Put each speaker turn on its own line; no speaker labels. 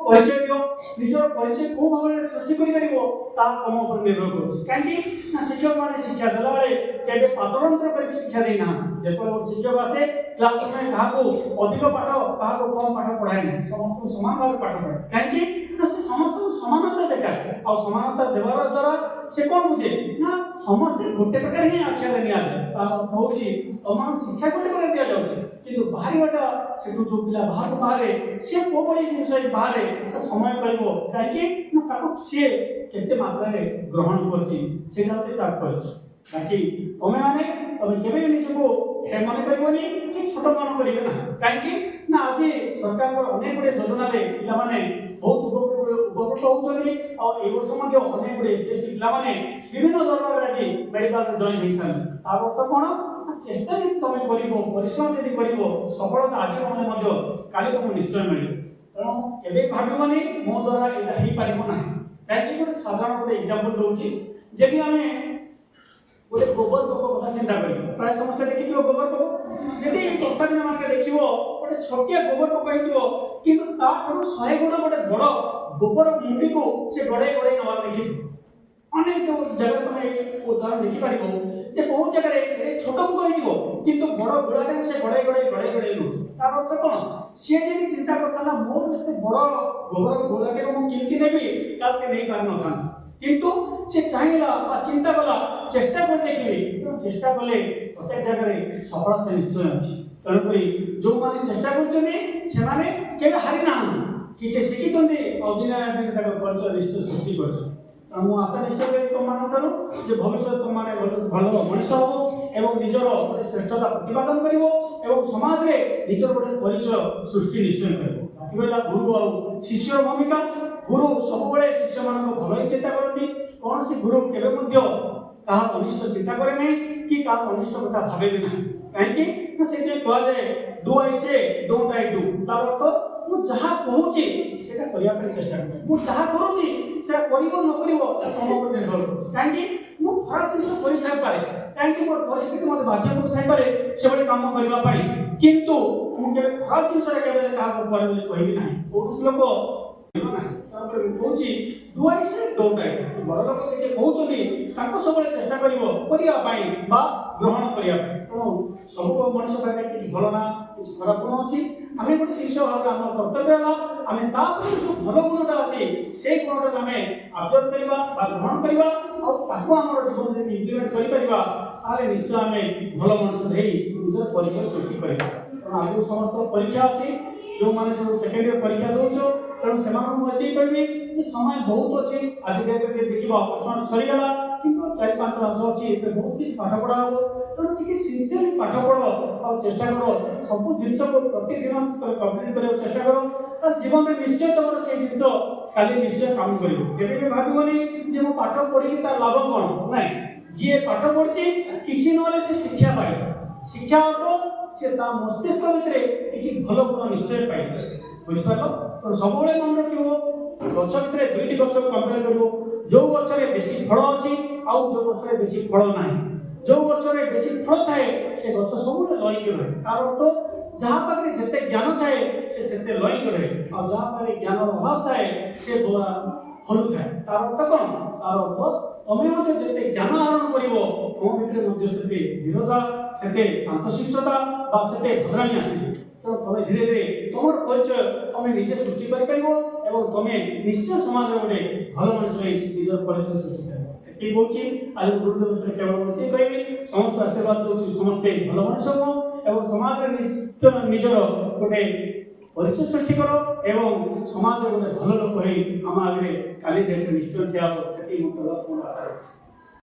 परिचय दियो निजर परिचय को भाव सृष्टि करि परिबो ता तम उपर निर्भर करू काहे ना शिक्षक माने शिक्षा देला बेले केबे पातरंत्र कर शिक्षा देना जेपर शिक्षक आसे क्लास में कहा को अधिक पाठ कहा को कम पाठ पढ़ाए नहीं समस्त को समान भाव पाठ पढ़ाए काहे ना से समस्त को समानता देखाए और समानता देवार द्वारा से कोन बुझे ना समस्त गोटे प्रकार ही आख्या देनिया जाए ता होची तमाम शिक्षा गोटे प्रकार दिया जाउछ किंतु बाहरी वाटा से जो पिला बाहर बाहरे से को बड़ी जिंस बाहरे से समय करिवो काहे ना ताको से केते मात्रा रे ग्रहण करछि सेटा से तार करछि बाकी तमे माने तमे केबे निजको हे माने करिवोनी कि छोट मन करिवे ना काहे ना आज सरकार को अनेक बड़े योजना रे पिला माने बहुत उपकृत होउछनी और ए वर्ष मध्ये अनेक बड़े एसएसटी पिला माने विभिन्न दरबार रे आज मेडिकल जॉइन हिसन तार अर्थ कोन चेष्टा यदि तमे करिवो परिश्रम यदि करिवो सफलता आज मने मध्ये काली तुम निश्चय मिलियो तेणु केबे भाबिबोनी मो द्वारा एटा ही पारिबो ना काहे कि साधारण गोटे एग्जांपल दोछि जेबी हमें गोटे गोबर पोक कथा चिंता करी प्राय समस्त देखिथिबो गोबर पोक जदि प्रस्ताव मार्के देखिबो गोटे छोटिया गोबर पोक हेतिबो किंतु ता ठरु 100 गुण गोटे बड़ गोबर मुंडी को से गडे गडे नवा देखिथिबो अनेक जगह तमे उदाहरण देखि पारिबो जे बहुत जगह रे छोट पोक हेतिबो किंतु बड़ गुडा से गडे गडे नु तार अर्थ कोन से जदि चिंता करता मोर जते बड़ गोबर गुडा के मु किंति नेबी ता से नहीं पार न था किंतु से चाहिला बा चिंता कला चेष्टा कर देखिबी तो चेष्टा कले प्रत्येक जगह रे सफलता निश्चय अछि तण करी जो माने चेष्टा करछने से माने केबे हारि ना किछे शिखि चंदे अदिना ने तक परिचय निश्चय सृष्टि करछ मु आशा निश्चय करी तुम मान करू जे भविष्य तुम माने भलो मनुष्य हो एवं निजर श्रेष्ठता प्रतिपादन करिवो एवं समाज रे निजर गोटे परिचय सृष्टि निश्चय करिवो बाकी बेला गुरु और शिष्य भूमिका गुरु सब बळे शिष्य मान को भलो चिंता करती कौन सी गुरु केबे मध्य कहा अनिष्ट चिंता करे नहीं कि का अनिष्ट कथा भाबे भी नहीं काहे कि ना से कह जाए डू आई से डोंट आई डू तार अर्थ मु जहा कहूची सेटा करिया पे चेष्टा कर मु जहा करूची सेटा करिवो न करिवो तम ऊपर निर्भर करे काहे कि मु खराब चीज करि थाई पारे काहे कि मोर परिस्थिति मते बाध्य कर थाई पारे से बडे काम करबा पाई किंतु मु के खराब चीज रे केबे का करे बोली कहबी नाही पुरुष लोक तापर कहूची डू आई से डोंट आई बड़ लोक किछ कहउछली ताको सबले चेष्टा करिवो करिया पाई बा ग्रहण करिया तो सब मनुष्य पाखे किछ भलो ना किछ खराब गुण अछि आमे गोटे शिष्य भाव हम कर्तव्य हला आमे तापर जो भलो गुणटा अछि से गुणटा आमे अब्जर्व करिबा बा ग्रहण करिबा और ताको हमर जीवन रे इम्प्लीमेंट करि परिबा आले निश्चय आमे भलो मनुष्य देई निजर परिचय सृष्टि करिबा कारण आगु समस्त परीक्षा अछि जो माने सब सेकेंड ईयर परीक्षा दोछो तेणु से कहबी जे समय बहुत अच्छी आज डेट में देखा अपॉर्चुनिटी सरीगला किंतु 4-5 वर्ष अच्छी बहुत किसी पाठ पढ़ा हो तेणु टी सिंसियरली पाठ पढ़ और चेष्टा कर सब जिन को प्रतिदिन कम्प्लीट करने चेष्टा कर जीवन में निश्चय तुम से जिन काली निश्चय काम कर भावनी जे मो पाठ पढ़ी तार लाभ कौन ना जी पाठ पढ़ी किसी ना से शिक्षा पाई शिक्षा अर्थ से मस्तिष्क भितर किसी भल गुण निश्चय पाई बुझिपार तो सब मन रखिबो गछ भितर दुईटी गछ कंपेयर करिवो जो गछ रे बेसी फल अछि आ जो गछ रे बेसी फल नाही जो गछ रे बेसी फल थाए से गछ सब लईक रहे तार अर्थ जहाँ पाखे जते ज्ञान थाए से सेते लईक रहे और जहाँ पाखे ज्ञान अभाव थाए से फलु थाए तार अर्थ कोन तार अर्थ तमे मते जते ज्ञान आरोहण करिवो तो भितर मध्य सेते धीरता सेते शांतशिष्टता बा सेते भद्रामी आसी तो तमे धीरे धीरे तमर परिचय तमे निजे सृष्टि करि परिबो एवं तमे निश्चय समाज रे गोटे भलो मनुष्य निजर परिचय सृष्टि करिबो एति बोछि आज गुरुदेव से केवल एति कहबी समस्त आशीर्वाद दोछि समस्त भलो मनुष्य हो एवं समाज रे निश्चय निजर गोटे परिचय सृष्टि करो एवं समाज रे गोटे भलो लोक होई हम आगे काली डेट निश्चय थिया सेति मत आशा